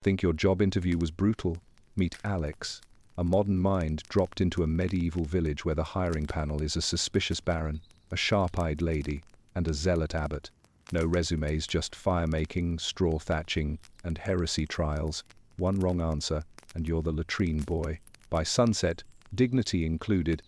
Think your job interview was brutal? Meet Alex, a modern mind dropped into a medieval village where the hiring panel is a suspicious baron, a sharp-eyed lady, and a zealot abbot. No resumes, just fire-making, straw thatching, and heresy trials. One wrong answer, and you're the latrine boy. By sunset, dignity included.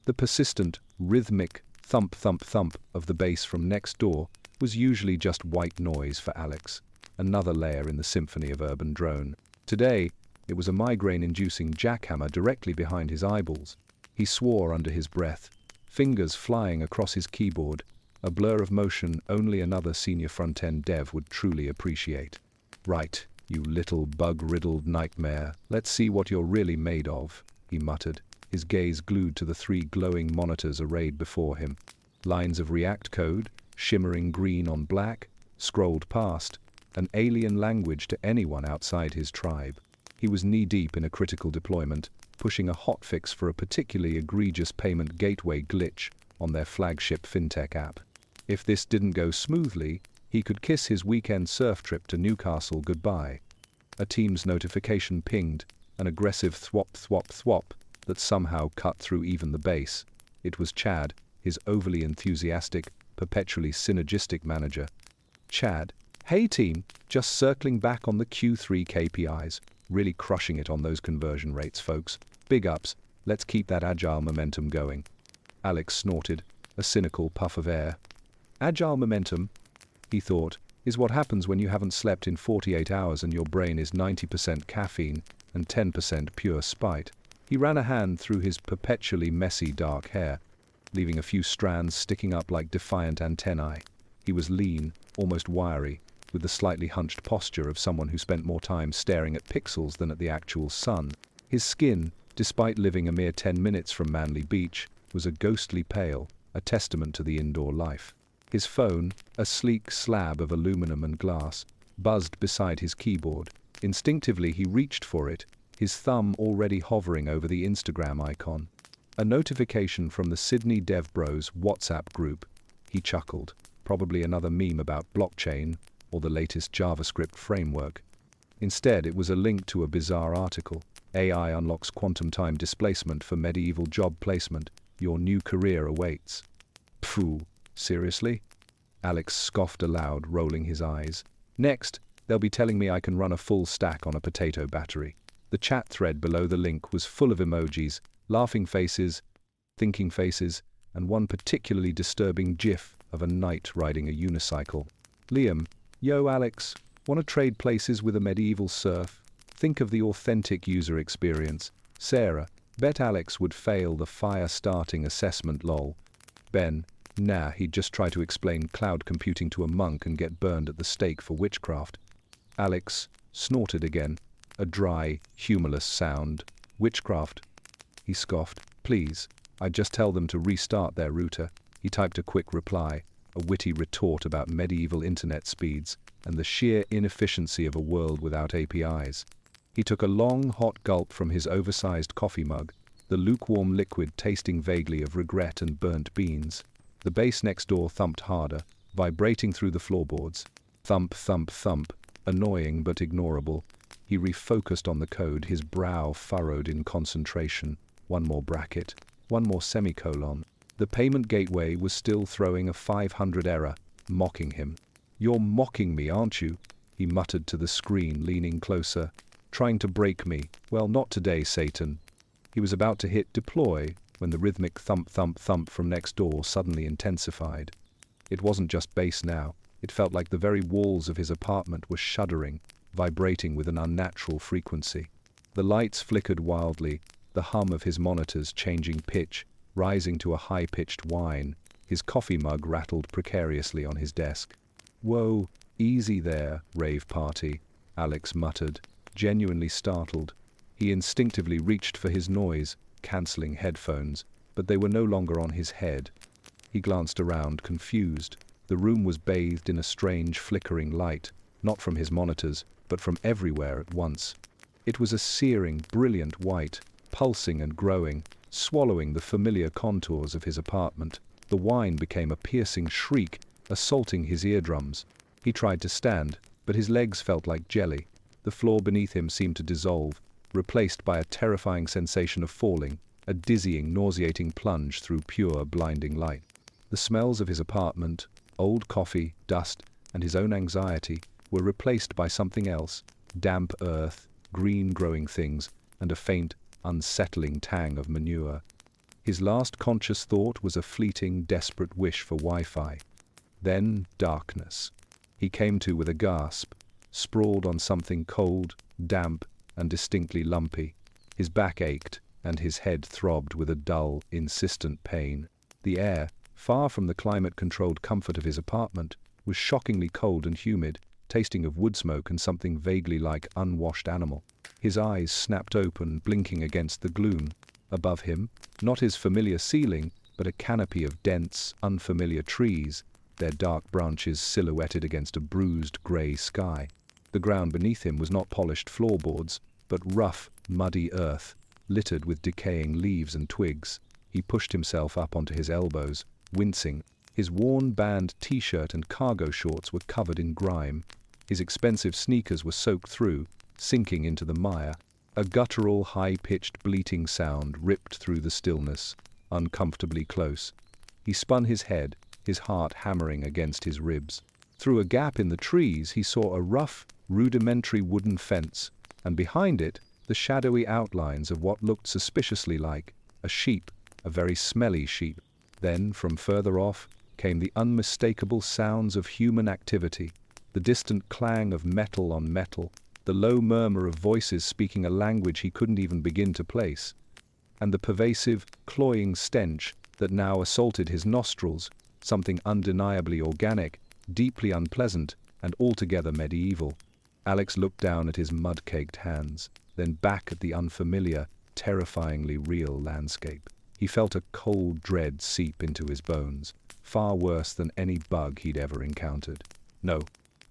The persistent, rhythmic thump-thump-thump of the bass from next door was usually just white noise for Alex, another layer in the symphony of urban drone. Today, it was a migraine-inducing jackhammer directly behind his eyeballs. He swore under his breath, fingers flying across his keyboard, a blur of motion only another senior front-end dev would truly appreciate. Right, you little bug-riddled nightmare, let's see what you're really made of, he muttered, his gaze glued to the 3 glowing monitors arrayed before him. Lines of React code, shimmering green on black, scrolled past, an alien language to anyone outside his tribe. He was knee-deep in a critical deployment, pushing a hotfix for a particularly egregious payment gateway glitch on their flagship fintech app. If this didn't go smoothly, he could kiss his weekend surf trip to Newcastle goodbye. A Teams notification pinged, an aggressive thwop that somehow cut through even the bass. It was Chad, his overly enthusiastic, perpetually synergistic manager. Chad, hey team, just circling back on the Q3 KPIs, really crushing it on those conversion rates, folks. Big ups, let's keep that agile momentum going. Alex snorted, a cynical puff of air. Agile momentum, he thought, is what happens when you haven't slept in 48 hours and your brain is 90% caffeine and 10% pure spite. He ran a hand through his perpetually messy dark hair, leaving a few strands sticking up like defiant antennae. He was lean, almost wiry, with the slightly hunched posture of someone who spent more time staring at pixels than at the actual sun. His skin, despite living a mere 10 minutes from Manly Beach, was a ghostly pale, a testament to the indoor life. His phone, a sleek slab of aluminum and glass, buzzed beside his keyboard. Instinctively he reached for it, his thumb already hovering over the Instagram icon. A notification from the Sydney Dev Bros WhatsApp group. He chuckled, probably another meme about blockchain or the latest JavaScript framework. Instead, it was a link to a bizarre article. AI unlocks quantum time displacement for medieval job placement. Your new career awaits. Phew, seriously? Alex scoffed aloud, rolling his eyes. Next, they'll be telling me I can run a full stack on a potato battery. The chat thread below the link was full of emojis, laughing faces, thinking faces, and one particularly disturbing gif of a knight riding a unicycle. Liam, yo Alex, wanna trade places with a medieval serf? Think of the authentic user experience. Sarah, bet Alex would fail the fire starting assessment lol. Ben, nah, he'd just try to explain cloud computing to a monk and get burned at the stake for witchcraft. Alex snorted again, a dry, humorless sound. Witchcraft? He scoffed. Please, I'd just tell them to restart their router. He typed a quick reply, a witty retort about medieval internet speeds and the sheer inefficiency of a world without APIs. He took a long, hot gulp from his oversized coffee mug, the lukewarm liquid tasting vaguely of regret and burnt beans. The bass next door thumped harder, vibrating through the floorboards. Thump, thump, thump, annoying but ignorable. He refocused on the code, his brow furrowed in concentration. One more bracket, one more semicolon. The payment gateway was still throwing a 500 error, mocking him. You're mocking me, aren't you? He muttered to the screen, leaning closer. Trying to break me. Well, not today, Satan. He was about to hit deploy when the rhythmic thump thump thump from next door suddenly intensified. It wasn't just bass now. It felt like the very walls of his apartment were shuddering, vibrating with an unnatural frequency. The lights flickered wildly, the hum of his monitors changing pitch, rising to a high-pitched whine. His coffee mug rattled precariously on his desk. Whoa, easy there, rave party, Alex muttered, genuinely startled. He instinctively reached for his noise-cancelling headphones, but they were no longer on his head. He glanced around, confused. The room was bathed in a strange flickering light, not from his monitors, but from everywhere at once. It was a searing, brilliant white, pulsing and growing, swallowing the familiar contours of his apartment. The whine became a piercing shriek, assaulting his eardrums. He tried to stand, but his legs felt like jelly. The floor beneath him seemed to dissolve, replaced by a terrifying sensation of falling, a dizzying, nauseating plunge through pure, blinding light. The smells of his apartment, old coffee, dust, and his own anxiety were replaced by something else: damp earth, green growing things, and a faint, unsettling tang of manure. His last conscious thought was a fleeting, desperate wish for Wi-Fi. Then darkness. He came to with a gasp, sprawled on something cold, damp, and distinctly lumpy. His back ached, and his head throbbed with a dull, insistent pain. The air, far from the climate-controlled comfort of his apartment, was shockingly cold and humid, tasting of wood smoke and something vaguely like unwashed animal. His eyes snapped open, blinking against the gloom. Above him, not his familiar ceiling, but a canopy of dense, unfamiliar trees, their dark branches silhouetted against a bruised grey sky. The ground beneath him was not polished floorboards, but rough, muddy earth, littered with decaying leaves and twigs. He pushed himself up onto his elbows, wincing. His worn band t-shirt and cargo shorts were covered in grime. His expensive sneakers were soaked through, sinking into the mire. A guttural, high-pitched bleating sound ripped through the stillness, uncomfortably close. He spun his head, his heart hammering against his ribs. Through a gap in the trees he saw a rough, rudimentary wooden fence, and behind it the shadowy outlines of what looked suspiciously like a sheep, a very smelly sheep. Then, from further off, came the unmistakable sounds of human activity, the distant clang of metal on metal, the low murmur of voices speaking a language he couldn't even begin to place, and the pervasive, cloying stench that now assaulted his nostrils, something undeniably organic, deeply unpleasant, and altogether medieval. Alex looked down at his mud-caked hands, then back at the unfamiliar, terrifyingly real landscape. He felt a cold dread seep into his bones, far worse than any bug he'd ever encountered. "No,"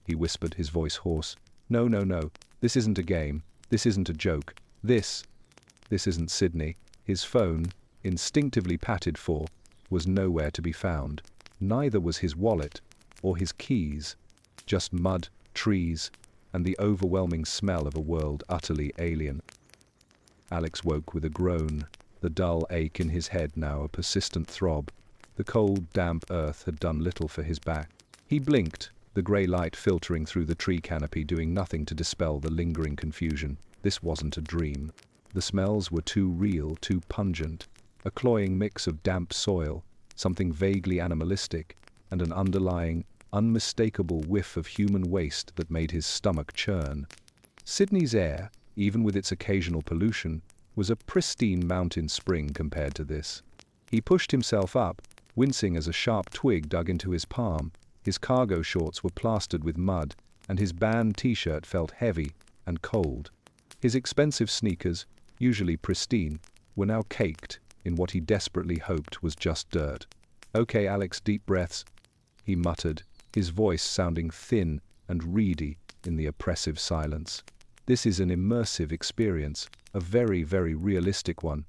he whispered, his voice hoarse. "No, no, no. This isn't a game. This isn't a joke. This isn't Sydney." His phone, instinctively patted for, was nowhere to be found. Neither was his wallet or his keys. Just mud, trees, and the overwhelming smell of a world utterly alien. Alex woke with a groan, the dull ache in his head now a persistent throb. The cold, damp earth had done little for his back. He blinked, the grey light filtering through the tree canopy doing nothing to dispel the lingering confusion. This wasn't a dream. The smells were too real, too pungent. A cloying mix of damp soil, something vaguely animalistic, and an underlying, unmistakable whiff of human waste that made his stomach churn. Sydney's air, even with its occasional pollution, was a pristine mountain spring compared to this. He pushed himself up, wincing as a sharp twig dug into his palm. His cargo shorts were plastered with mud, and his band t-shirt felt heavy and cold. His expensive sneakers, usually pristine, were now caked in what he desperately hoped was just dirt. "Okay, Alex, deep breaths," he muttered, his voice sounding thin and reedy in the oppressive silence. "This is an immersive experience, a very, very realistic one.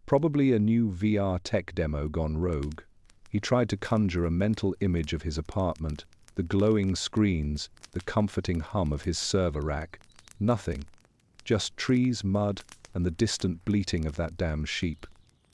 Probably a new VR tech demo gone rogue." He tried to conjure a mental image of his apartment, the glowing screens, the comforting hum of his server rack. Nothing. Just trees, mud, and the distant bleating of that damn sheep.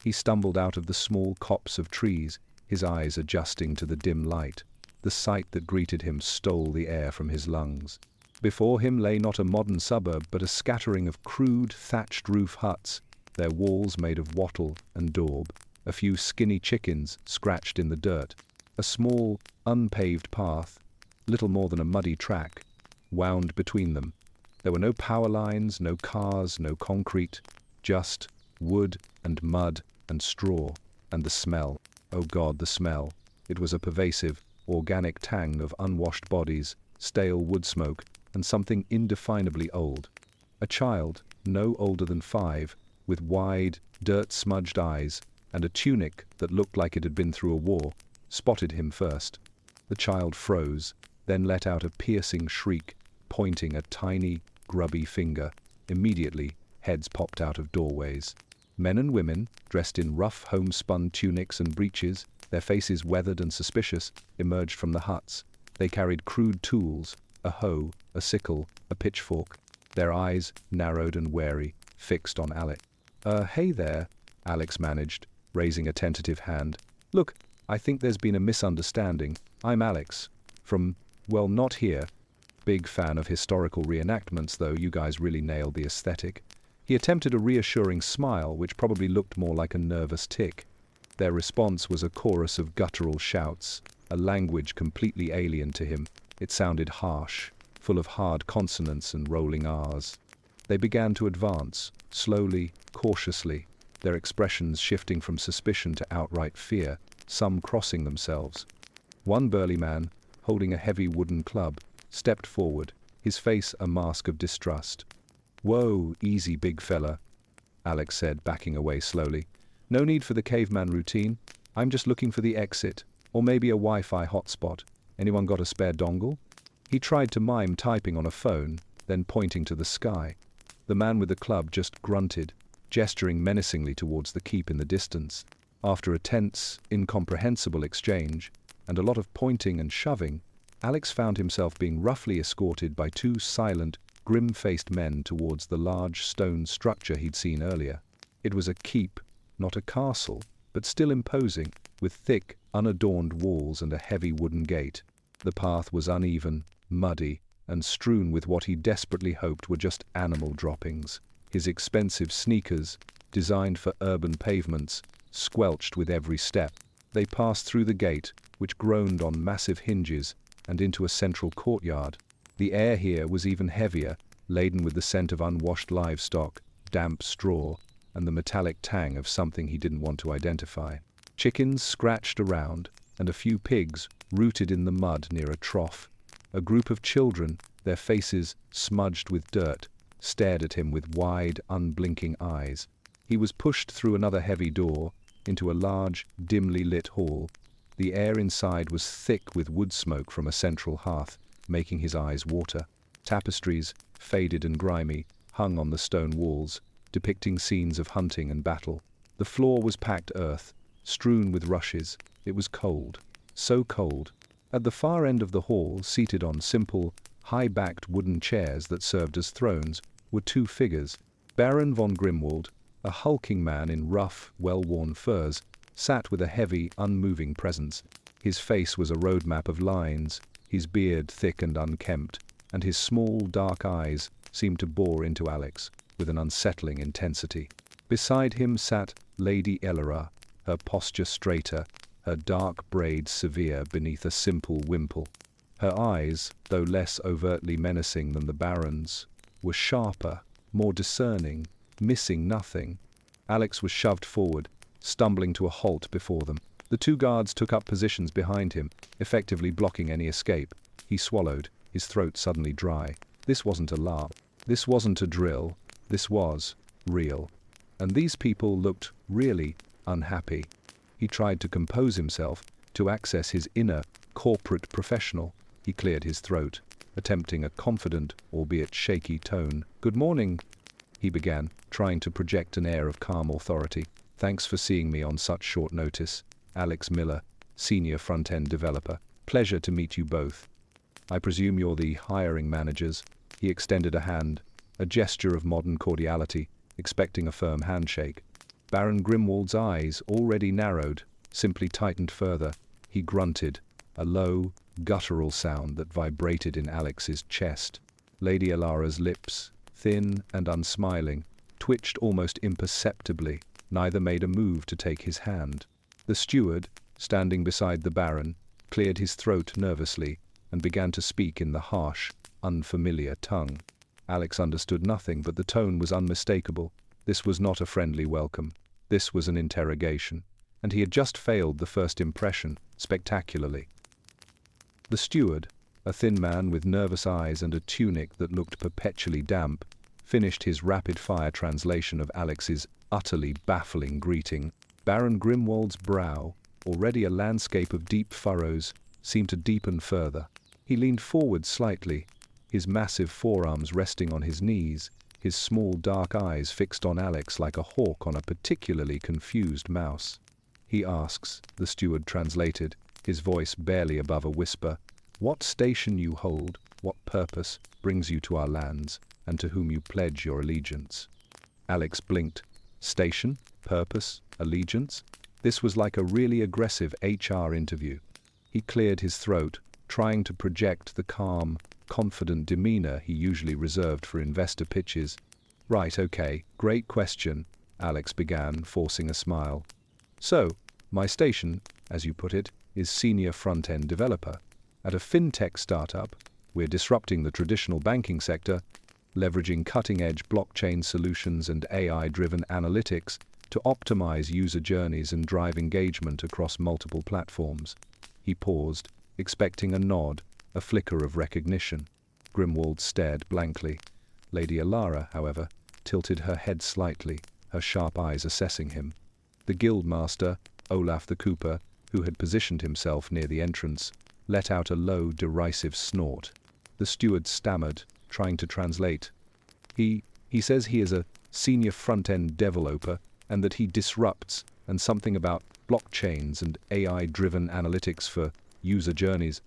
He stumbled out of the small copse of trees, his eyes adjusting to the dim light. The sight that greeted him stole the air from his lungs. Before him lay not a modern suburb, but a scattering of crude, thatched-roof huts, their walls made of wattle and daub. A few skinny chickens scratched in the dirt. A small, unpaved path, little more than a muddy track, wound between them. There were no power lines, no cars, no concrete, just wood and mud and straw, and the smell. Oh God, the smell. It was a pervasive, organic tang of unwashed bodies, stale wood smoke, and something indefinably old. A child, no older than 5, with wide, dirt-smudged eyes, and a tunic that looked like it had been through a war, spotted him first. The child froze, then let out a piercing shriek, pointing a tiny, grubby finger. Immediately, heads popped out of doorways. Men and women, dressed in rough homespun tunics and breeches, their faces weathered and suspicious, emerged from the huts. They carried crude tools, a hoe, a sickle, a pitchfork. their eyes narrowed and wary, fixed on Alex. Hey there, Alex managed, raising a tentative hand. Look, I think there's been a misunderstanding. I'm Alex. From, well, not here. Big fan of historical reenactments, though. You guys really nailed the aesthetic. He attempted a reassuring smile, which probably looked more like a nervous tic. Their response was a chorus of guttural shouts, a language completely alien to him. It sounded harsh, full of hard consonants and rolling R's. They began to advance, slowly, cautiously, their expressions shifting from suspicion to outright fear, some crossing themselves. One burly man, holding a heavy wooden club, stepped forward, his face a mask of distrust. "Whoa, easy, big fella," Alex said, backing away slowly. "No need for the caveman routine. I'm just looking for the exit, or maybe a Wi-Fi hotspot. Anyone got a spare dongle?" He tried to mime typing on a phone, then pointing to the sky. The man with the club just grunted, gesturing menacingly towards the keep in the distance. After a tense, incomprehensible exchange, and a lot of pointing and shoving, Alex found himself being roughly escorted by two silent, grim-faced men towards the large stone structure he'd seen earlier. It was a keep, not a castle, but still imposing, with thick, unadorned walls and a heavy wooden gate. The path was uneven, muddy, and strewn with what he desperately hoped were just animal droppings. His expensive sneakers, designed for urban pavements, squelched with every step. They passed through the gate, which groaned on massive hinges, and into a central courtyard. The air here was even heavier, laden with the scent of unwashed livestock, damp straw, and the metallic tang of something he didn't want to identify. Chickens scratched around, and a few pigs rooted in the mud near a trough. A group of children, their faces smudged with dirt, stared at him with wide, unblinking eyes. He was pushed through another heavy door, into a large, dimly lit hall. The air inside was thick with wood smoke from a central hearth, making his eyes water. Tapestries, faded and grimy, hung on the stone walls, depicting scenes of hunting and battle. The floor was packed earth, strewn with rushes. It was cold, so cold. At the far end of the hall, seated on simple, high-backed wooden chairs that served as thrones, were two figures. Baron von Grimwald, a hulking man in rough, well-worn furs, sat with a heavy, unmoving presence. His face was a roadmap of lines, his beard thick and unkempt, and his small, dark eyes seemed to bore into Alex with an unsettling intensity. Beside him sat Lady Elora, her posture straighter, her dark braids severe beneath a simple wimple. Her eyes, though less overtly menacing than the Baron's, were sharper, more discerning, missing nothing. Alex was shoved forward, stumbling to a halt before them. The two guards took up positions behind him, effectively blocking any escape. He swallowed, his throat suddenly dry. This wasn't a lark. This wasn't a drill. This was real. And these people looked really unhappy. He tried to compose himself, to access his inner, corporate professional. He cleared his throat, attempting a confident, albeit shaky tone. "Good morning," he began, trying to project an air of calm authority. "Thanks for seeing me on such short notice. Alex Miller, senior front-end developer. Pleasure to meet you both. I presume you're the hiring managers." He extended a hand, a gesture of modern cordiality, expecting a firm handshake. Baron Grimwald's eyes, already narrowed, simply tightened further. He grunted, a low, guttural sound that vibrated in Alex's chest. Lady Elora's lips, thin and unsmiling, twitched almost imperceptibly. Neither made a move to take his hand. The steward, standing beside the Baron, cleared his throat nervously and began to speak in the harsh, unfamiliar tongue. Alex understood nothing, but the tone was unmistakable. This was not a friendly welcome. This was an interrogation, and he had just failed the first impression spectacularly. The steward, a thin man with nervous eyes and a tunic that looked perpetually damp, finished his rapid-fire translation of Alex's utterly baffling greeting. Baron Grimwald's brow, already a landscape of deep furrows, seemed to deepen further. He leaned forward slightly, his massive forearms resting on his knees, his small dark eyes fixed on Alex like a hawk on a particularly confused mouse. "He asks," the steward translated, his voice barely above a whisper, "what station you hold, what purpose brings you to our lands, and to whom you pledge your allegiance. Alex blinked. Station? Purpose? Allegiance? This was like a really aggressive HR interview. He cleared his throat, trying to project the calm, confident demeanor he usually reserved for investor pitches. Right, okay, great question, Alex began, forcing a smile. So, my station, as you put it, is senior front-end developer. At a fintech startup, we're disrupting the traditional banking sector, leveraging cutting-edge blockchain solutions and AI-driven analytics to optimize user journeys and drive engagement across multiple platforms. He paused, expecting a nod, a flicker of recognition. Grimwald stared blankly. Lady Alara, however, tilted her head slightly, her sharp eyes assessing him. The guildmaster, Olaf the Cooper, who had positioned himself near the entrance, let out a low, derisive snort. The steward stammered, trying to translate. He says he is a senior front-end developer and that he disrupts, and something about blockchains and AI-driven analytics for user journeys.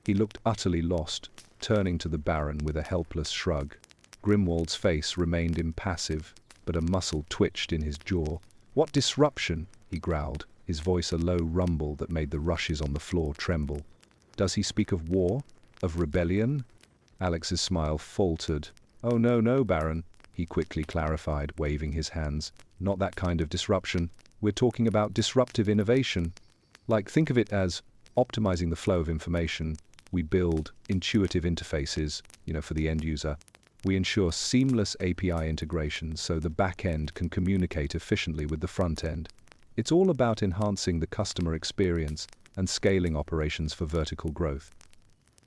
He looked utterly lost, turning to the Baron with a helpless shrug. Grimwald's face remained impassive, but a muscle twitched in his jaw. What disruption? He growled, his voice a low rumble that made the rushes on the floor tremble. Does he speak of war? Of rebellion? Alex's smile faltered. Oh no, Baron, he quickly clarified, waving his hands. Not that kind of disruption. We're talking about disruptive innovation. Like, think of it as optimizing the flow of information. We build intuitive interfaces, for the end user. We ensure seamless API integration so the back end can communicate efficiently with the front end. It's all about enhancing the customer experience and scaling operations for vertical growth.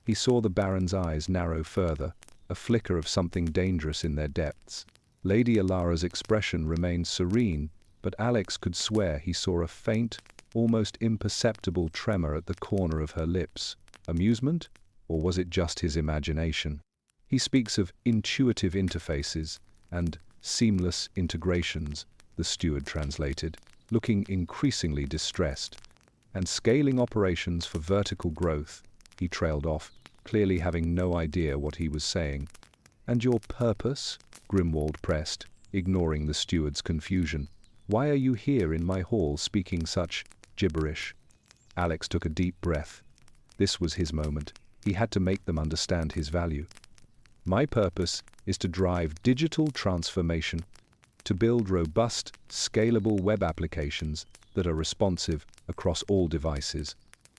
He saw the Baron's eyes narrow further, a flicker of something dangerous in their depths. Lady Alara's expression remained serene, but Alex could swear he saw a faint, almost imperceptible tremor at the corner of her lips. Amusement? Or was it just his imagination? He speaks of intuitive interfaces and seamless integrations, the steward translated, looking increasingly distressed. And scaling operations for vertical growth, he trailed off, clearly having no idea what he was saying. And your purpose? Grimwald pressed, ignoring the steward's confusion. Why are you here in my hall speaking such gibberish? Alex took a deep breath. This was his moment. He had to make them understand his value. My purpose is to drive digital transformation, to build robust, scalable web applications that are responsive across all devices.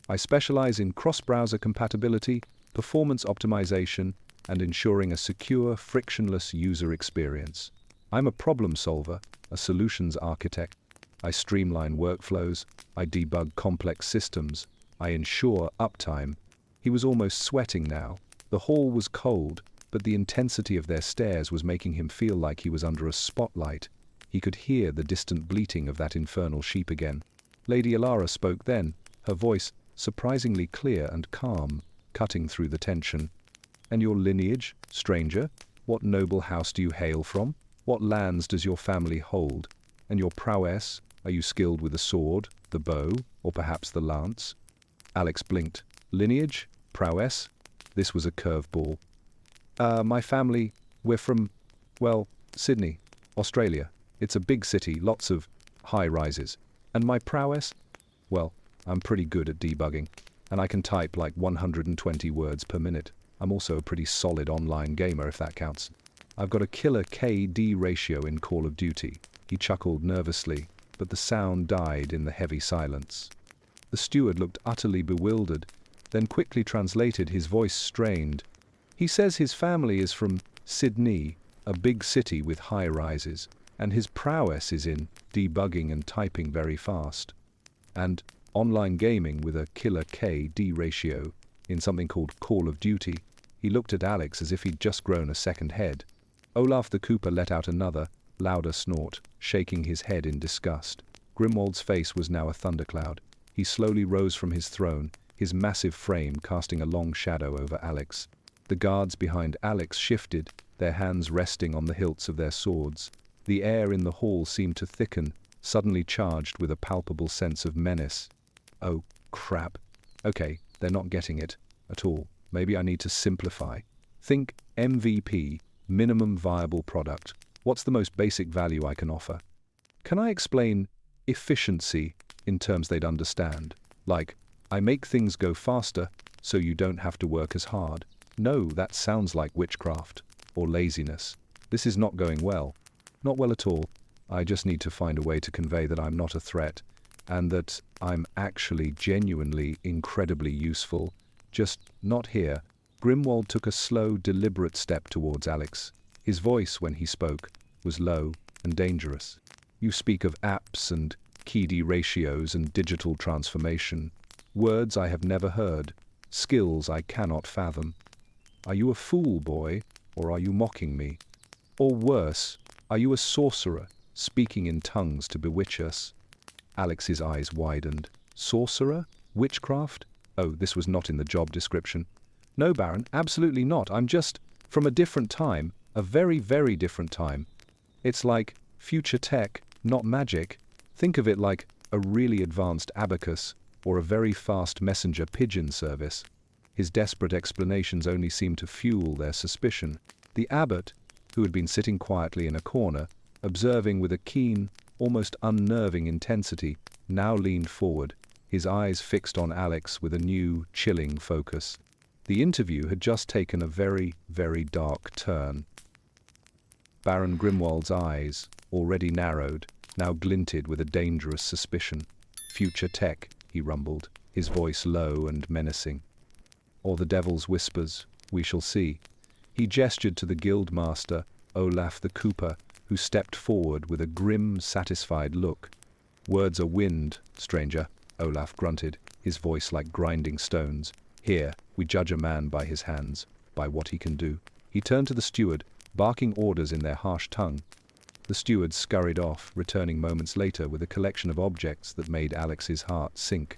I specialize in cross-browser compatibility, performance optimization, and ensuring a secure, frictionless user experience. I'm a problem solver, a solutions architect. I streamline workflows, I debug complex systems, I ensure uptime. He was almost sweating now. The hall was cold, but the intensity of their stares was making him feel like he was under a spotlight. He could hear the distant bleating of that infernal sheep again. Lady Alara spoke then, her voice surprisingly clear and calm, cutting through the tension. And your lineage, stranger? What noble house do you hail from? What lands does your family hold? And your prowess? Are you skilled with the sword, the bow, or perhaps the lance? Alex blinked. Lineage? Prowess? This was a curveball. My family, we're from, Sydney, Australia. It's a big city, lots of high-rises. And my prowess? Well, I'm pretty good at debugging, and I can type like 120 words per minute. I'm also a pretty solid online gamer, if that counts. I've got a killer KD ratio in Call of Duty. He chuckled nervously, but the sound died in the heavy silence. The steward looked utterly bewildered, then quickly translated, his voice strained. He says his family is from Sydney, a big city with high rises, and his prowess is in debugging and typing very fast. And online gaming with a killer KD ratio in something called Call of Duty. He looked at Alex as if he'd just grown a second head. Olaf the Cooper let out another, louder snort, shaking his head in disgust. Grimwald's face was now a thundercloud. He slowly rose from his throne, his massive frame casting a long shadow over Alex. The guards behind Alex shifted, their hands resting on the hilts of their swords. The air in the hall seemed to thicken, suddenly charged with a palpable sense of menace. Oh, crap. Okay, they're not getting it at all. Maybe I need to simplify. Think MVP, minimum viable product. What's the most basic value I can offer? Can I explain efficiency in terms they'd understand? Like, I make things go faster so you don't have to work as hard. No, that sounds like witchcraft or laziness. This is not going well. Not well at all. I just need to find a way to convey that I'm not a threat and that I'm actually genuinely incredibly useful. Just not here. Grimwald took a slow, deliberate step towards Alex. His voice, when he spoke, was low and dangerous. You speak of apps and KD ratios and digital transformation. Words I have never heard. Skills I cannot fathom. Are you a fool, boy, or are you mocking me? Or worse, are you a sorcerer, speaking in tongues to bewitch us? Alex's eyes widened. Sorcerer? Witchcraft? Oh, this was not in the job description. No, Baron, absolutely not. I'm just from a different time, a very, very different time. It's like future tech, not magic. Think of it like a really advanced abacus or a very fast messenger pigeon service. His desperate explanations only seemed to fuel their suspicion. The abbot, who had been sitting quietly in a corner, observing with a keen, almost unnerving intensity, now leaned forward, his eyes fixed on Alex with a new, chilling focus. The interview had just taken a very, very dark turn. Baron Grimwald's eyes, already narrowed, now glinted with a dangerous suspicion. Future tech, he rumbled, his voice low and menacing. Or the devil's whispers, we shall see. He gestured to the guildmaster, Olaf the Cooper, who stepped forward with a grim, satisfied look. Words are wind, stranger, Olaf grunted, his voice like grinding stones. Here, we judge a man by his hands, by what he can do. He turned to the steward, barking orders in their harsh tongue. The steward scurried off, returning moments later with a collection of objects that made Alex's heart sink.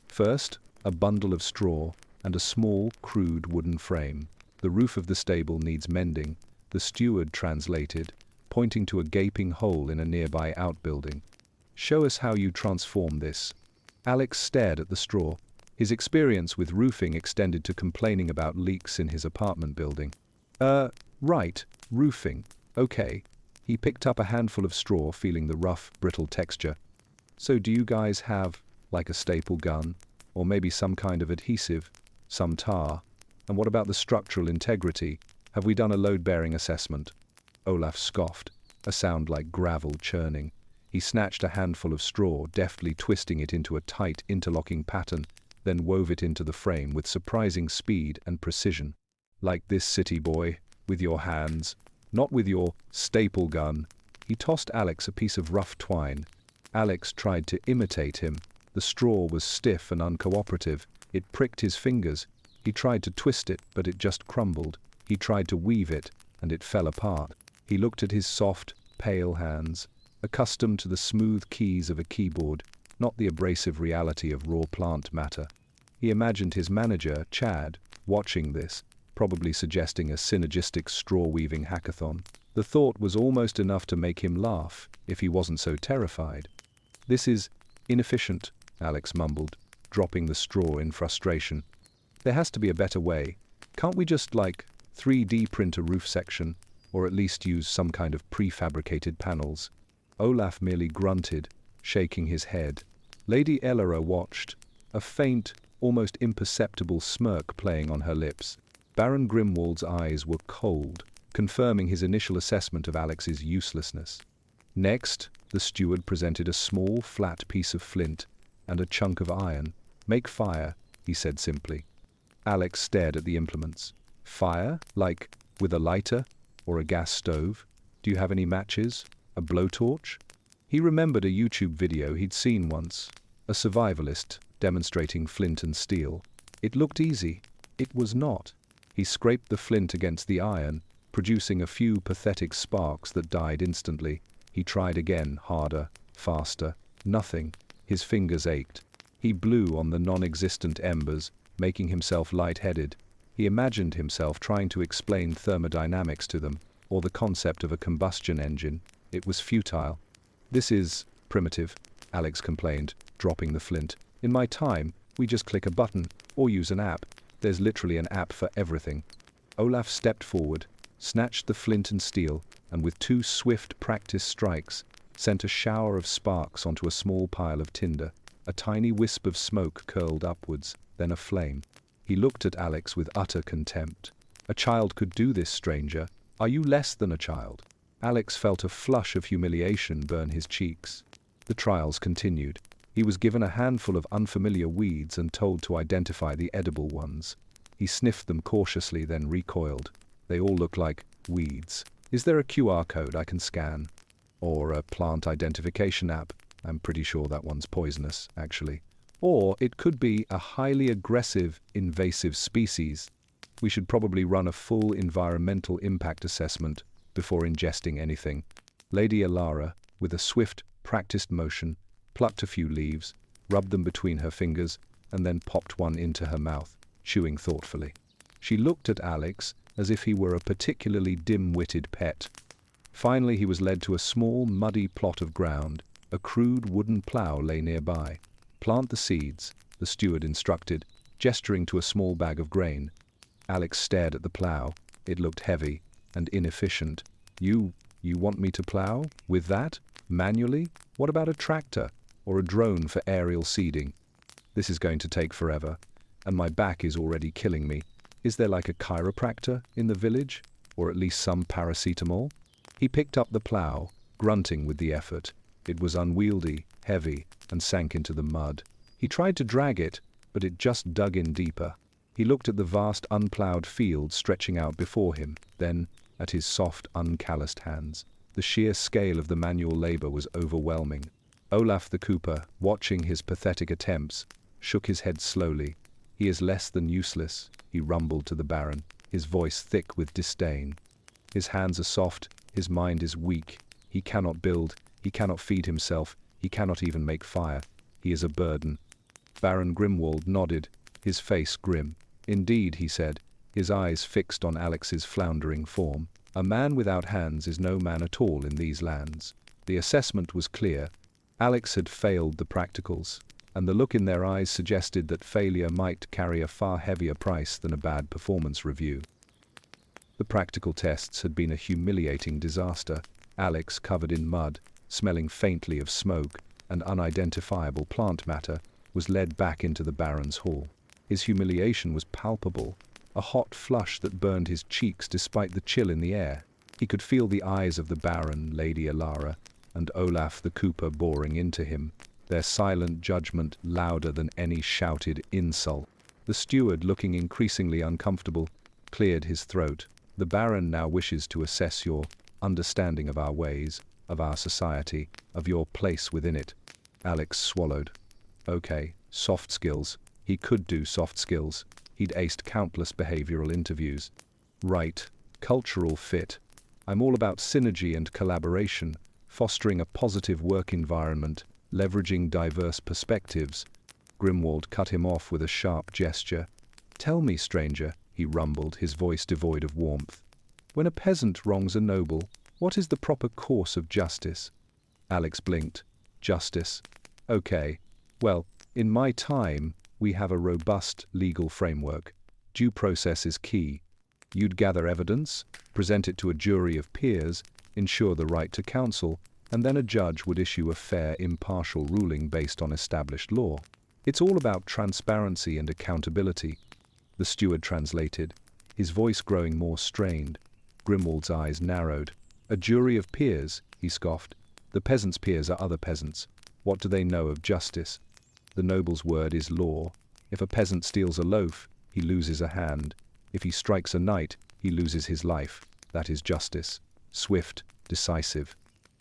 First, a bundle of straw and a small, crude wooden frame. The roof of the stable needs mending, the steward translated, pointing to a gaping hole in a nearby outbuilding. Show us how you transform this. Alex stared at the straw. His experience with roofing extended to complaining about leaks in his apartment building. Right, roofing. Okay. He picked up a handful of straw, feeling the rough, brittle texture. So do you guys have, like a staple gun? Or maybe some kind of adhesive? Some tar? And what about the structural integrity? Have we done a load-bearing assessment? Olaf scoffed, a sound like gravel churning. He snatched a handful of straw, deftly twisting it into a tight, interlocking pattern, then wove it into the frame with surprising speed and precision. Like this, city boy, with your hands, not with your staple gun. He tossed Alex a piece of rough twine. Alex tried to imitate him. The straw was stiff and uncooperative. It pricked his fingers. He tried to twist it, but it just crumbled. He tried to weave it, and it fell apart. He looked at his soft, pale hands, accustomed to the smooth keys of a keyboard, not the abrasive reality of raw plant matter. He imagined his manager, Chad, watching this, probably suggesting a synergistic straw-weaving hackathon. The thought was almost enough to make him laugh, if he wasn't so terrified. This is inefficient, Alex mumbled, dropping the straw in frustration. There has to be a better way. Can't we just, 3D print a roof section, or at least use some kind of prefabricated panels? Olaf merely grunted, shaking his head. Lady Elora watched, a faint, almost imperceptible smirk playing on her lips. Baron Grimwald's eyes were cold, confirming his initial assessment of Alex's uselessness. Next, the steward presented a small, flat piece of flint and a chunk of iron. Make fire, he said simply. Alex stared at the implements. Fire? Like with a lighter or a gas stove? Do you have any matches? A blowtorch? He remembered a YouTube video he'd seen once, a survivalist demonstrating flint and steel. It looked easy. It was not. He scraped the flint against the iron, producing a few pathetic sparks that died instantly. He tried again, harder, faster. Nothing. His fingers ached. He blew on the non-existent embers, making himself lightheaded. He imagined himself trying to explain thermodynamics to them, or the concept of a combustion engine. It was futile. This is primitive, Alex complained, dropping the flint. In my time, we just click a button, or use an app. There's literally an app for everything. Olaf stepped forward, snatched the flint and steel, and with 2 swift practice strikes, sent a shower of sparks onto a small pile of tinder. A tiny wisp of smoke curled upwards, then a flame. He looked at Alex with utter contempt. A child could do this, stranger. Are you less than a child? Alex felt a flush of humiliation burn his cheeks. The trials continued. He was given a handful of unfamiliar weeds and told to identify the edible ones. He sniffed them cautiously, then recoiled. They all look like weeds. Is there a QR code I can scan? Or a plant identification app? I'm pretty sure that one's poisonous, actually. Or it could be a highly aggressive, invasive species. We should probably run a full environmental impact assessment before ingesting anything. Lady Alara, with a swift, practiced motion, plucked a few leaves, rubbed them between her fingers, and then popped one into her mouth, chewing thoughtfully. She looked at Alex as if he were a particularly dim-witted pet. Finally, he was led to a small, muddy plot of ground. A crude wooden plough lay nearby. Plant the seeds, the steward instructed, gesturing to a small bag of grain. Alex stared at the plough. It looked heavy and inefficient. You want me to plough? With that? Manually? What about a tractor? Or a drone for aerial seeding? This is going to take forever, and my back is already killing me. Is there like a chiropractor in the village? Or at least some paracetamol? He picked up the plough, grunting with the effort. It was unwieldy, heavy, and sank into the mud. He tried to drag it, but it just dug in deeper. He looked at the vast unploughed field stretching out before him, then at his soft, uncalloused hands. The sheer scale of the manual labor was overwhelming. Olaf the Cooper, watching his pathetic attempts, shook his head slowly. He is less than useless, he rumbled to the Baron, his voice thick with disdain. His hands are soft, his mind is weak. He cannot build, he cannot feed himself, he cannot even make fire. He is a burden. Baron Grimwald nodded, his face grim. Indeed, he said, his eyes fixed on Alex's floundering form. A man without hands is no man at all in these lands. The assessment was clear. Alex had failed the practicals, and the look in their eyes suggested that failure might carry a far heavier price than a bad performance review. The practical tests had been a humiliating disaster. Alex, covered in mud, smelling faintly of smoke and unidentifiable plant matter, was led back into the Baron's hall. His humiliation was palpable, a hot flush that burned his cheeks despite the chill in the air. He could feel the eyes of the Baron, Lady Alara, and Olaf the Cooper boring into him, their silent judgment louder than any shouted insult. The steward, looking increasingly uncomfortable, cleared his throat. The Baron now wishes to assess your understanding of our ways, of our society, of your place within it. Alex swallowed. Okay, soft skills. He could do soft skills. He'd aced countless behavioral interviews. Right, cultural fit. I'm all about synergy and collaboration, fostering a positive work environment, leveraging diverse perspectives. Grimwald cut him off with a sharp gesture. Tell me, stranger, he rumbled, his voice devoid of warmth. When a peasant wrongs a noble, what is the proper course of justice? Alex blinked. Justice. Okay. Well, in my time, we have a robust legal framework. Due process is key. You'd gather evidence, present it to a jury of peers, ensure the right to counsel, and then a judge would issue a fair, impartial ruling based on established law. It's all about transparency and accountability. The steward translated, his voice growing more strained. Grimwald's eyes narrowed. A jury of peers, he scoffed. The peasants' peers are other peasants. What do they know of justice? The noble's word is law. If a peasant steals a loaf, he loses a hand. If he strikes a knight, he loses his life. That is justice. Swift, decisive.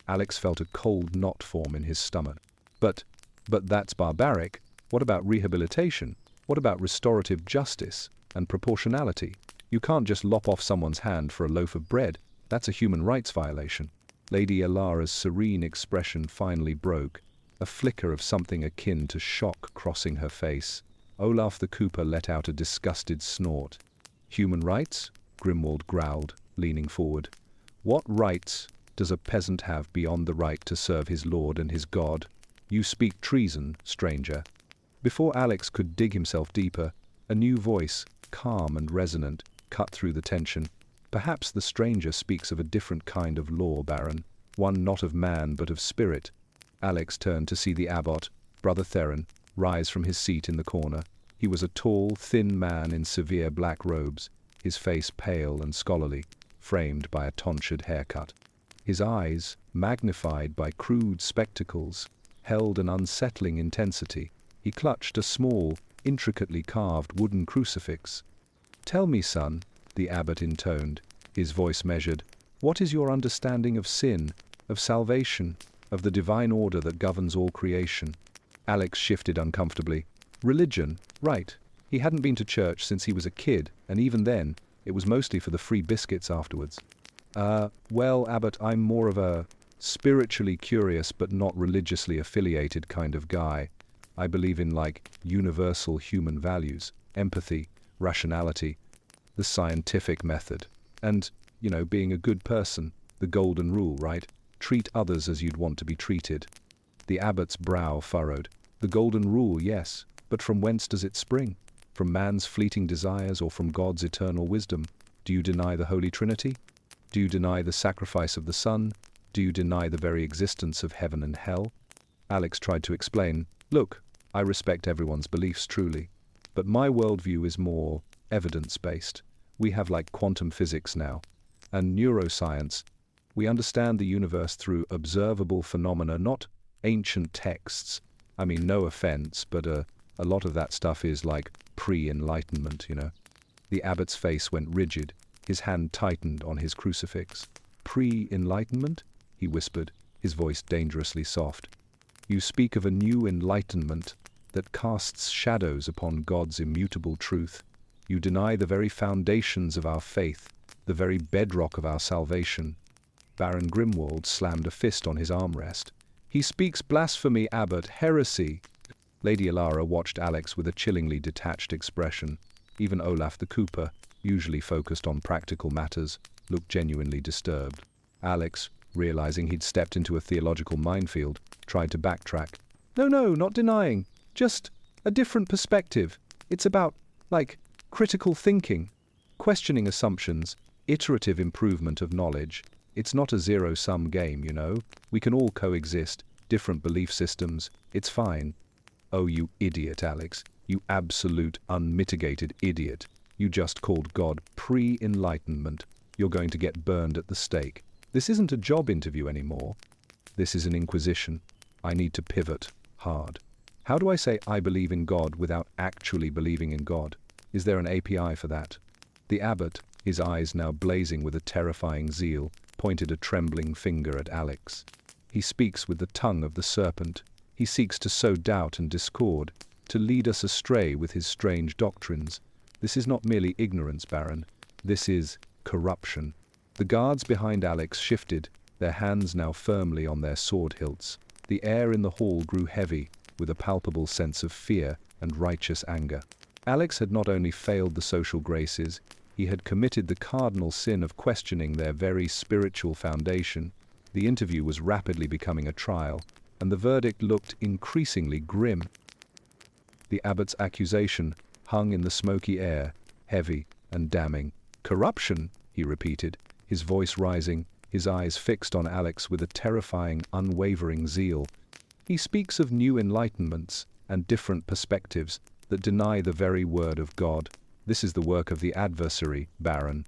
Alex felt a cold knot form in his stomach. But that's barbaric. What about rehabilitation? What about restorative justice and proportionality? You can't just lop off someone's hand for a loaf of bread. That's a human rights violation. Lady Alara's serene expression finally broke, a flicker of something akin to shock crossing her face. Olaf the Cooper let out a disgusted snort. Human rights? Grimwald growled, leaning forward. What rights does a peasant have beyond the right to serve his lord and his god? You speak treason, stranger. Before Alex could dig himself deeper, a new voice, calm and resonant, cut through the tension. Perhaps the stranger speaks of a different kind of law, Baron, one not of man but of spirit. Alex turned to see the abbot, Brother Theron, rise from his seat in the corner. He was a tall, thin man in severe black robes, his face pale and scholarly, framed by a tonsured haircut. His eyes, magnified by crude spectacles, held an unsettling intensity. He clutched a small, intricately carved wooden crucifix. "Tell me, son," the abbot intoned, his voice measured, "what is your understanding of sin, of salvation, of the divine order that governs all creation?" Alex shifted uncomfortably. Religion, right. He hadn't been to church since he was a kid, and even then, it was mostly for the free biscuits afterwards. Well, Abbot, I'm more of a spiritually curious but not religiously affiliated kind of guy. I believe in, universal human values, empathy, rationality, the scientific method, and, being a good person, the golden rule, right? Treat others as you'd want to be treated. The abbot's brow furrowed. The golden rule, yes, but from whence does it spring? From man's fleeting desires or from God's eternal wisdom? Do you deny the Holy Trinity? Do you deny the sacrifice of the Son? Do you deny the very existence of heaven and hell? Alex tried to explain, "Look, I respect everyone's beliefs truly, but my worldview is more evidence-based. We have quantum physics now, and neuroscience. We understand the universe through observable phenomena, not ancient texts. I mean, no offense, but a lot of that stuff is pre-enlightenment, The abbot's face went rigid. His hand tightened on his crucifix. "Pre-enlightenment?" he whispered, his voice dangerously soft. "You speak of a new enlightenment that casts shadows upon God's immutable truth. You deny the very foundations of our faith, the very bedrock of our salvation." Baron Grimwald slammed a fist on his armrest. "He speaks blasphemy, Abbot, heresy." Lady Alara watched Alex with a chillingly detached expression. Even Olaf the Cooper, usually focused on practical matters, looked genuinely disturbed. Alex, realizing he'd stepped into a theological minefield, tried to backtrack. No, not denying. Just a different perspective. It's about, critical thinking, questioning assumptions, iterative improvement of knowledge. It's not a zero-sum game, We can all coexist, different belief systems. It's fine. Oh, you idiot, Alex. You absolute, unmitigated idiot. You just called God pre-enlightenment. You're going to get burned at the stake. This isn't a job interview anymore. This is an inquisition. I need to pivot hard. How do I say I believe in God without actually believing in God? Is there an API for that? The abbot, his eyes now blazing with a terrifying zeal, pointed a trembling finger at Alex. He speaks with the tongue of the serpent. He seeks to sow doubt and discord, to lead us astray with his strange doctrines. This is not merely ignorance, Baron. This is corruption. The guards behind Alex shifted, their hands now firmly on their sword hilts. The air in the hall grew heavy, with a palpable sense of fear and righteous anger. Alex had not only failed the social graces, he had committed the cardinal sin of questioning their very spiritual foundation. The interview was rapidly becoming a trial, and the verdict looked increasingly grim. The abbot's accusation hung in the smoky air, heavy and damning. "Corruption," he repeated, his voice rising, his eyes fixed on Alex with a terrifying, unwavering zeal. "He speaks of new enlightenments and different perspectives that deny the very word of God. This is the work of the adversary, Baron."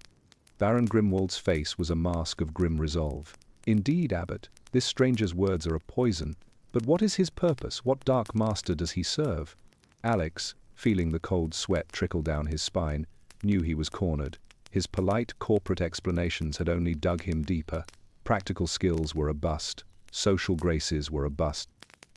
Baron Grimwald's face was a mask of grim resolve. "Indeed, Abbot, this stranger's words are a poison. But what is his purpose? What dark master does he serve?" Alex, feeling the cold sweat trickle down his spine, knew he was cornered. His polite corporate explanations had only dug him deeper. Practical skills were a bust. Social graces were a bust.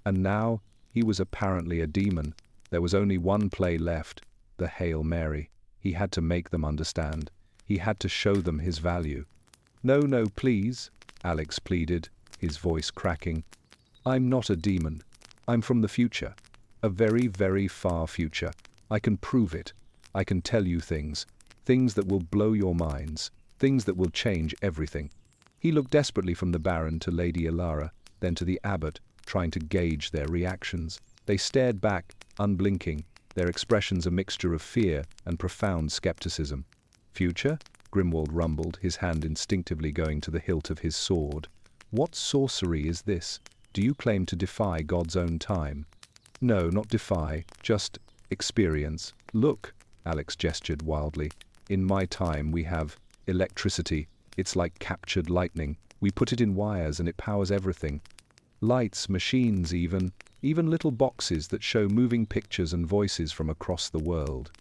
And now, he was apparently a demon. There was only one play left, the Hail Mary. He had to make them understand. He had to show them his value. No, please," Alex pleaded, his voice cracking. "I'm not a demon. I'm from the future. A very, very far future. I can prove it. I can tell you things that will blow your minds, things that will change everything." He looked desperately from the Baron to Lady Alara, then to the abbot, trying to gauge their reactions. They stared back, unblinking, their expressions a mixture of fear and profound skepticism. "Future? Grimwald rumbled, his hand instinctively going to the hilt of his sword. What sorcery is this? Do you claim to defy God's own time? No, not defy, just experience. Look, Alex gestured wildly. In my time we have electricity. It's like captured lightning. We put it in wires and it powers everything. Lights, machines even little boxes that show moving pictures and voices from across the world.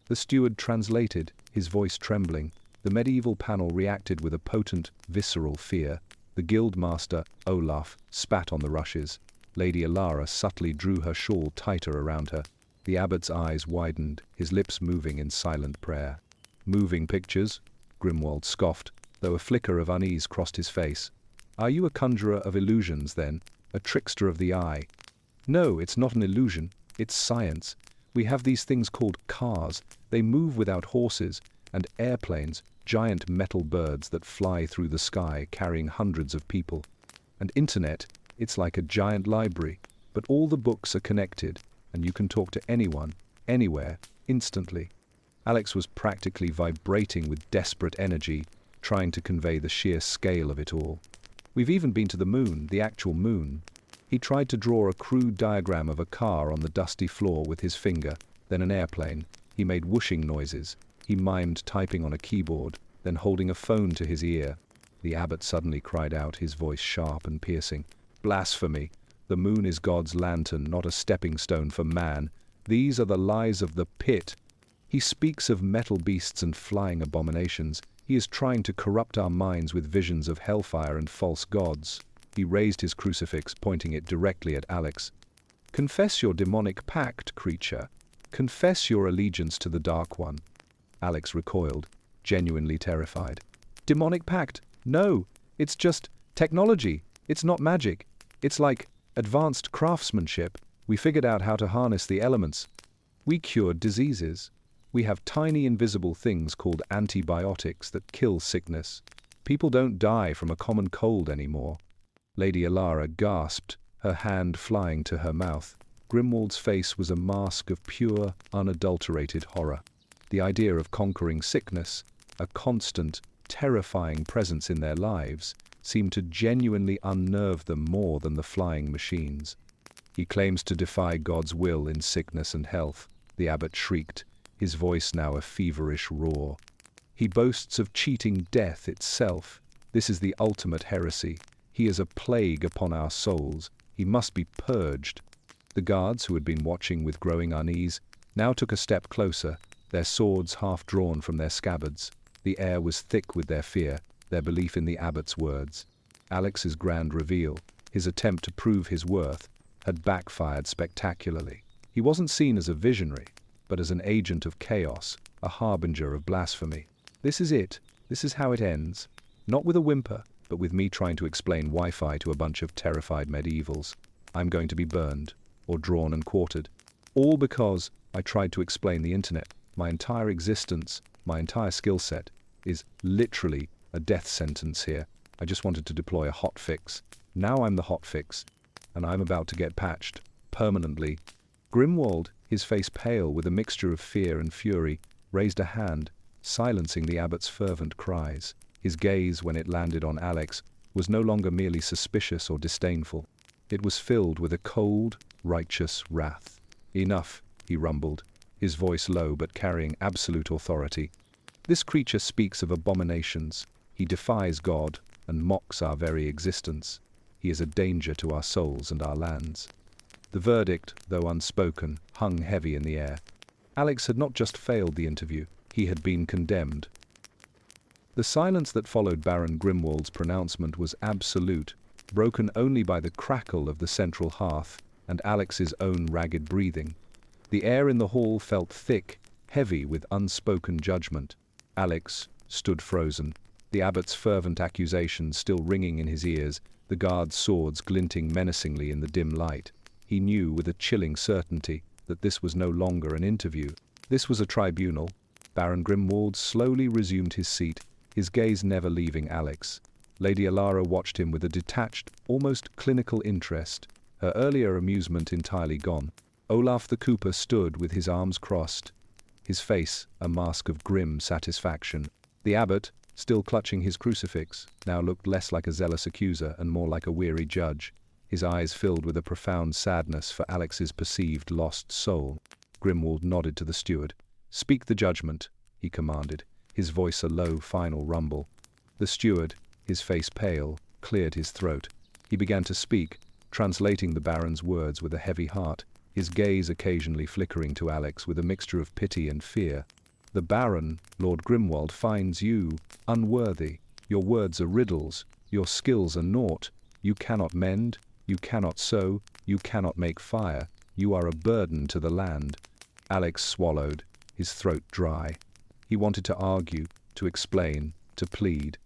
The steward translated, his voice trembling. The medieval panel reacted with a potent, visceral fear. The guildmaster, Olaf, spat on the rushes. Lady Alara subtly drew her shawl tighter around her. The abbot's eyes widened, his lips moving in silent prayer. Moving pictures? Grimwald scoffed, though a flicker of unease crossed his face. Are you a conjurer of illusions, then? A trickster of the eye? No, it's not an illusion. It's science. We have these things called cars. They move without horses, and airplanes, giant metal birds that fly through the sky carrying hundreds of people. And internet, it's like a giant library, but all the books are connected, and you can talk to anyone, anywhere, instantly. Alex was practically vibrating with desperate energy, trying to convey the sheer scale of it all. We've even been to the moon, the actual moon. He tried to draw a crude diagram of a car on the dusty floor with his finger, then an airplane. He made whooshing noises. He mimed typing on a keyboard, then holding a phone to his ear. The abbot suddenly cried out, his voice sharp and piercing. Blasphemy! The moon is God's lantern, not a stepping stone for man. These are the lies of the pit. He speaks of metal beasts and flying abominations. He is trying to corrupt our minds with visions of hellfire and false gods. He raised his crucifix, pointing it directly at Alex. Confess your demonic pact, creature. Confess your allegiance to the Dark One. Alex recoiled, genuinely terrified. Demonic pact? No, it's just technology. It's not magic. It's like advanced craftsmanship. We figured out how to harness the elements. We cured diseases. We have tiny invisible things called antibiotics that kill sickness. People don't die from a common cold anymore. Lady Alara gasped, her hand flying to her mouth. Grimwald's face was a mask of pure, unadulterated horror. The idea of conquering sickness, a constant, terrifying presence in their lives, seemed to genuinely unnerve them more than the flying machines. He claims to defy God's will in sickness and health, the abbot shrieked, his voice now a feverish roar. He boasts of cheating death itself. This is the ultimate heresy. He is a plague upon our souls. He must be purged. The guards, who had been watching with growing unease, now took a step closer, their swords half drawn from their scabbards. The air was thick with their fear, their belief in the abbot's words. Alex's grand reveal, his attempt to prove his worth, had backfired spectacularly. He wasn't seen as a visionary, but as an agent of chaos, a harbinger of blasphemy. This is it. This is how it ends. Not with a whimper, but with me trying to explain Wi-Fi to a bunch of terrified medievals. I'm going to be burned, or drawn and quartered. All because I tried to explain the internet. My entire existence, my entire skill set, is literally a death sentence here. I just wanted to deploy a hotfix. Now I'm the hotfix, and I'm about to get patched, permanently. Grimwald, his face pale with a mixture of fear and fury, raised a hand, silencing the abbot's fervent cries. His gaze, when it landed on Alex, was no longer merely suspicious or disdainful. It was filled with a cold, righteous wrath. Enough, he rumbled, his voice low but carrying absolute authority. This creature speaks of abominations. He defies God and mocks our very existence. He is a danger to our souls and our lands. The verdict, though unspoken, hung heavy in the air. Alex had not just failed the interview, he had been condemned. The silence that followed Baron Grimwald's pronouncement was absolute, broken only by the crackle of the central hearth and Alex's own ragged breathing. The air in the hall felt thick, heavy with unspoken judgment. Alex stood frozen, the abbot's fervent accusations still ringing in his ears, the guards' swords glinting menacingly in the dim light. He knew with a chilling certainty that this was no longer an interview. This was a tribunal. Baron Grimwald slowly resumed his seat, his gaze never leaving Alex. Lady Alara watched him with a detached, almost clinical interest, her earlier amusement entirely gone. Olaf the Cooper stood with his arms crossed, his face a mask of grim satisfaction. The abbot, still clutching his crucifix, now looked less like a zealous accuser and more like a weary judge, his eyes filled with a profound sadness for Alex's perceived lost soul. Grimwald nodded to the steward. "Speak the judgment," he commanded, his voice a low, final rumble. The steward, his face pale, cleared his throat. He began to speak, translating the Baron's words with a heavy heart, his gaze occasionally flickering to Alex with a mixture of pity and fear. "The Baron, Lord Grimwald, finds you unworthy. Your words are riddles, your skills are naught. You cannot mend, you cannot sew, you cannot make fire. You are a burden to the land." Alex swallowed, his throat dry. He wanted to argue, to explain, to plead.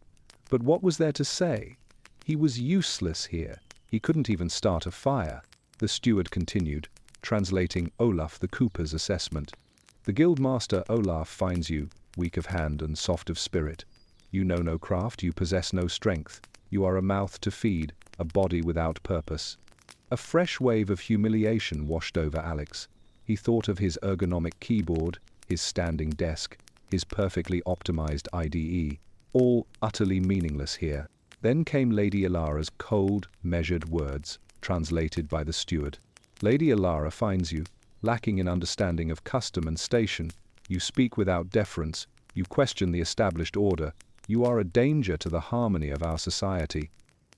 But what was there to say? He was useless here. He couldn't even start a fire. The steward continued, translating Olaf the cooper's assessment. "The guildmaster Olaf finds you, weak of hand and soft of spirit. You know no craft, you possess no strength. You are a mouth to feed, a body without purpose." A fresh wave of humiliation washed over Alex. He thought of his ergonomic keyboard, his standing desk, his perfectly optimized IDE, all utterly meaningless here. Then came Lady Ilara's cold, measured words, translated by the steward. "Lady Ilara finds you, lacking in understanding of custom and station. You speak without deference, you question the established order, you are a danger to the harmony of our society."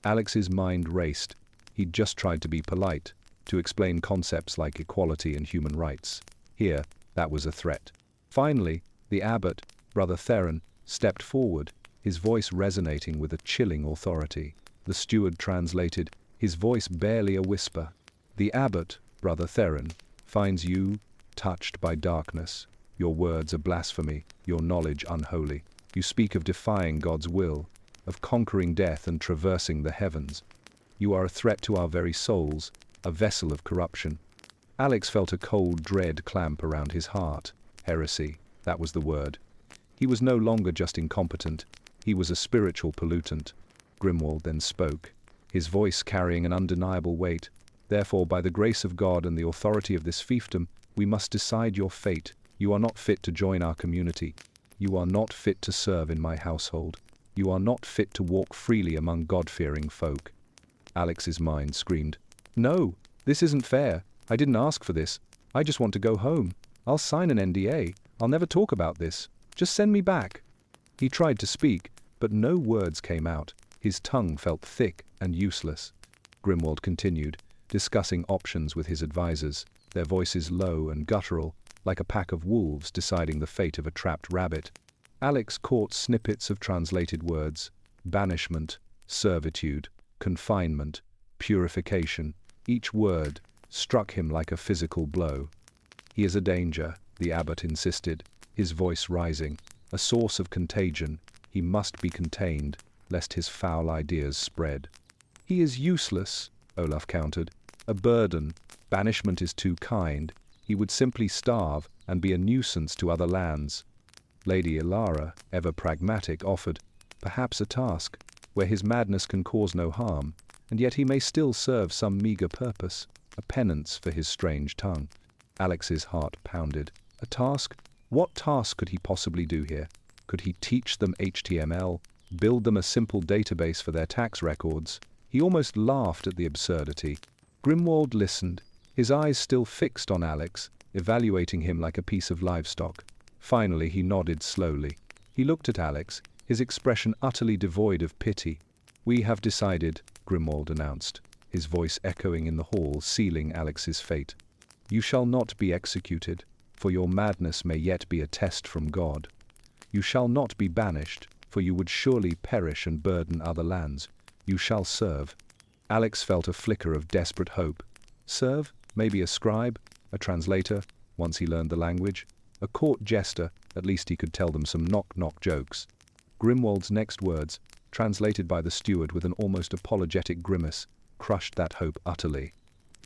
Alex's mind raced. He'd just tried to be polite, to explain concepts like equality and human rights. Here, that was a threat. Finally, the abbot, Brother Theron, stepped forward, his voice resonating with a chilling authority. The steward translated, his voice barely a whisper. "The abbot, Brother Theron, finds you touched by darkness. Your words are blasphemy, your knowledge unholy. You speak of defying God's will, of conquering death and traversing the heavens. You are a threat to our very souls, a vessel of corruption." Alex felt a cold dread clamp around his heart. Heresy, that was the word. He was no longer just incompetent, he was a spiritual pollutant. Grimwald then spoke, his voice carrying an undeniable weight. "Therefore, by the grace of God and the authority of this fiefdom, we must decide your fate. You are not fit to join our community. You are not fit to serve in my household. You are not fit to walk freely among God-fearing folk." Alex's mind screamed, "No, this isn't fair. I didn't ask for this. I just want to go home. I'll sign an NDA. I'll never talk about this. Just send me back." He tried to speak, but no words came out. His tongue felt thick and useless. Grimwald continued, discussing options with his advisors, their voices low and guttural, like a pack of wolves deciding the fate of a trapped rabbit. Alex caught snippets of translated words: banishment, servitude, confinement, purification. Each word struck him like a physical blow. "He is a danger," the abbot insisted, his voice rising, "a source of contagion. He must be contained, lest his foul ideas spread." "He is useless," Olaf countered, "a burden. Banishment is too kind. He would simply starve and be a nuisance to other lands." Lady Ilara, ever pragmatic, offered, "Perhaps a task, where his madness can cause no harm, and yet he may still serve some meager purpose, a penance for his strange tongue." Alex's heart pounded. A task? What task could he possibly do here? Could he teach them HTML, build them a simple database for their tax records? He almost laughed at the absurdity. Grimwald listened, his eyes still fixed on Alex, evaluating him like a piece of livestock. Finally he nodded slowly. He looked at Alex, his expression utterly devoid of pity. "We have decided," Grimwald announced, his voice echoing in the hall, sealing Alex's fate. "You shall not be executed, for your madness may yet be a test from God. You shall not be banished, for you would surely perish and burden other lands. You shall serve." Alex felt a flicker of desperate hope. Serve? Maybe a scribe? A translator, once he learned the language? A court jester, at least he could tell them some knock-knock jokes. Grimwald's next words, translated by the steward with an almost apologetic grimace, crushed that hope utterly.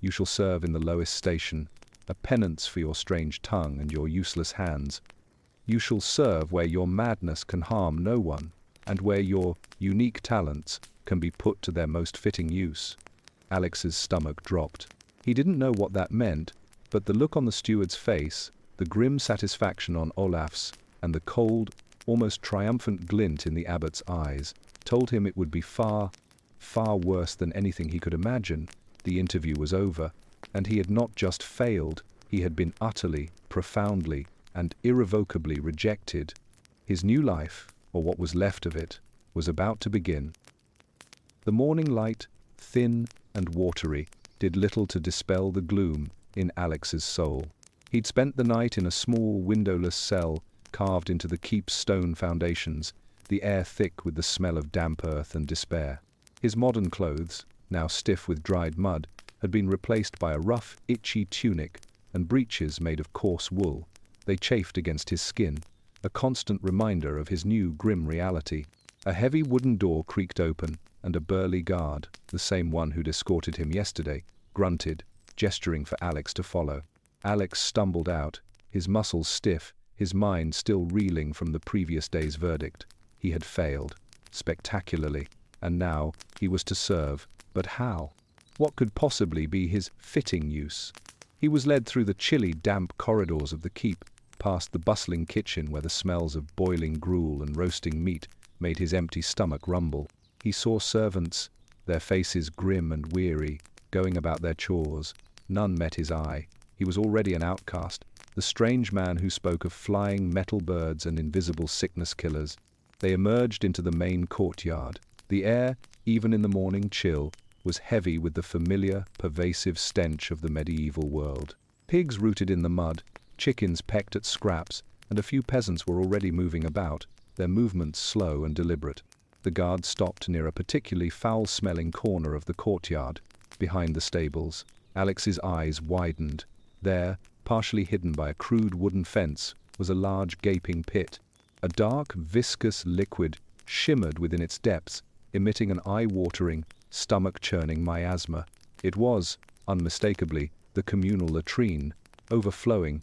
"You shall serve in the lowest station, a penance for your strange tongue and your useless hands. You shall serve where your madness can harm no one, and where your unique talents can be put to their most fitting use." Alex's stomach dropped. He didn't know what that meant, but the look on the steward's face, the grim satisfaction on Olaf's, and the cold, almost triumphant glint in the abbot's eyes told him it would be far, far worse than anything he could imagine. The interview was over, and he had not just failed, he had been utterly, profoundly, and irrevocably rejected. His new life, or what was left of it, was about to begin. The morning light, thin and watery, did little to dispel the gloom in Alex's soul. He'd spent the night in a small, windowless cell carved into the keep's stone foundations, the air thick with the smell of damp earth and despair. His modern clothes, now stiff with dried mud, had been replaced by a rough, itchy tunic and breeches made of coarse wool. They chafed against his skin, a constant reminder of his new grim reality. A heavy wooden door creaked open, and a burly guard, the same one who'd escorted him yesterday, grunted, gesturing for Alex to follow. Alex stumbled out, his muscles stiff, his mind still reeling from the previous day's verdict. He had failed, spectacularly, and now he was to serve. But how? What could possibly be his fitting use? He was led through the chilly, damp corridors of the keep, past the bustling kitchen where the smells of boiling gruel and roasting meat made his empty stomach rumble. He saw servants, their faces grim and weary, going about their chores. None met his eye. He was already an outcast, the strange man who spoke of flying metal birds and invisible sickness killers. They emerged into the main courtyard. The air, even in the morning chill, was heavy with the familiar, pervasive stench of the medieval world. Pigs rooted in the mud, chickens pecked at scraps, and a few peasants were already moving about, their movements slow and deliberate. The guard stopped near a particularly foul-smelling corner of the courtyard, behind the stables. Alex's eyes widened. There, partially hidden by a crude wooden fence, was a large gaping pit. A dark, viscous liquid shimmered within its depths, emitting an eye-watering, stomach-churning miasma. It was, unmistakably, the communal latrine, overflowing.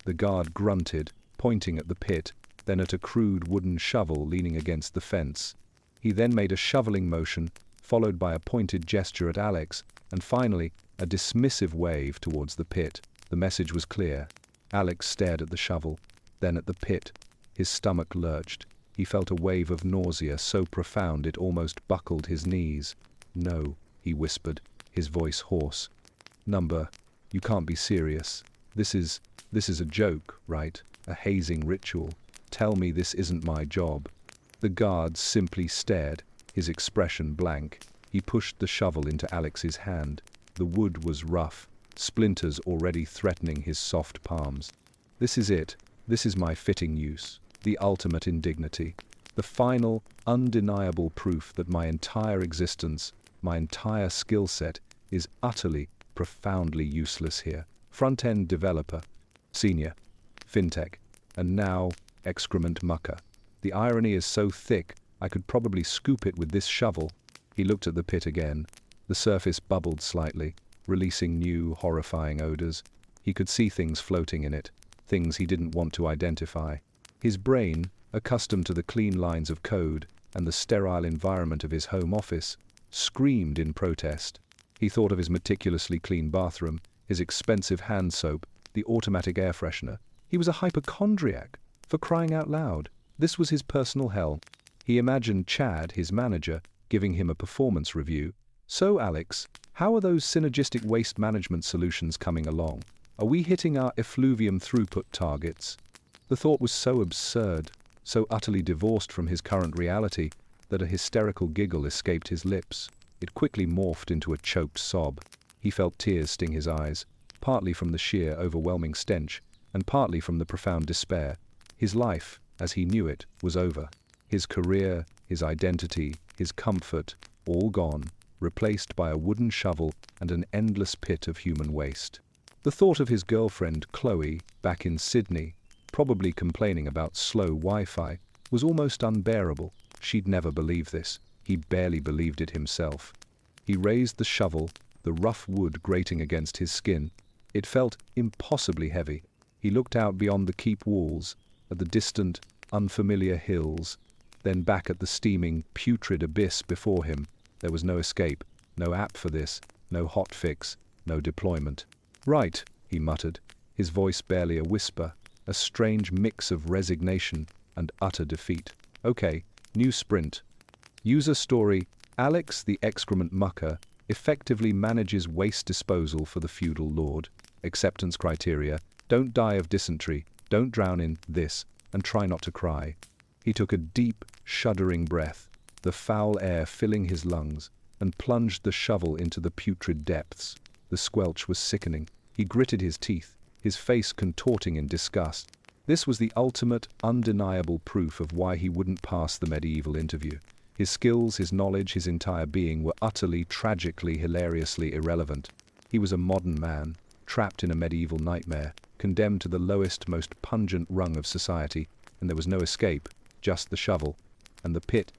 The guard grunted, pointing at the pit, then at a crude wooden shovel leaning against the fence. He then made a shoveling motion, followed by a pointed gesture at Alex, and finally, a dismissive wave towards the pit. The message was clear. Alex stared at the shovel, then at the pit. His stomach lurched. He felt a wave of nausea so profound it almost buckled his knees. "No," he whispered, his voice hoarse. "Number, you can't be serious. This is a joke, right? A hazing ritual. Tell me this isn't my job." The guard simply stared, his expression blank. He pushed the shovel into Alex's hand. The wood was rough, splinters already threatening his soft palms. "This is it. This is my fitting use. The ultimate indignity. The final, undeniable proof that my entire existence, my entire skill set, is utterly, profoundly useless here. Front-end developer, senior, fintech, and now, excrement mucker. The irony is so thick, I could probably scoop it with this shovel." He looked at the pit again. The surface bubbled slightly, releasing new, horrifying odors. He could see things floating in it, things he didn't want to identify. His brain, accustomed to the clean lines of code and the sterile environment of his home office, screamed in protest. He thought of his meticulously clean bathroom, his expensive hand soap, the automatic air freshener. He was a hypochondriac, for crying out loud. This was his personal hell. He imagined Chad, his manager, giving him a performance review. "So, Alex, how are those synergistic waste management solutions coming along? Are we hitting our effluvium throughput targets?" The thought was so absurd, so utterly divorced from his current reality, that a hysterical giggle escaped his lips. It quickly morphed into a choked sob. He felt tears sting his eyes, partly from the sheer, overwhelming stench, and partly from the profound despair. His life, as he knew it, was over. His career, his identity, his comfort, all gone, replaced by a wooden shovel and an endless pit of human waste. The thought of his girlfriend, Chloe, back in Sydney, probably complaining about slow Wi-Fi, was almost unbearable. She'd never believe this. He barely believed it himself. He raised the shovel, the rough wood grating against his skin. It felt impossibly heavy. He looked out beyond the keep walls, at the distant, unfamiliar hills, then back at the steaming, putrid abyss before him. There was no escape, no app for this, no hotfix, no deployment. "Right," he muttered, his voice barely a whisper, a strange mix of resignation, and utter defeat. Okay, new sprint. User story: Alex, the excrement mucker, effectively manages waste disposal for the feudal lord. Acceptance criteria: don't die of dysentery, don't drown in this, and try not to cry. He took a deep, shuddering breath, the foul air filling his lungs, and plunged the shovel into the putrid depths. The squelch was sickening. He gritted his teeth, his face contorting in disgust. This was the ultimate, undeniable proof of why he wouldn't pass the medieval interview. His skills, his knowledge, his entire being were utterly, tragically, hilariously irrelevant. He was a modern man, trapped in a medieval nightmare, condemned to the lowest, most pungent rung of society, and there was no escape, just the shovel, and the pit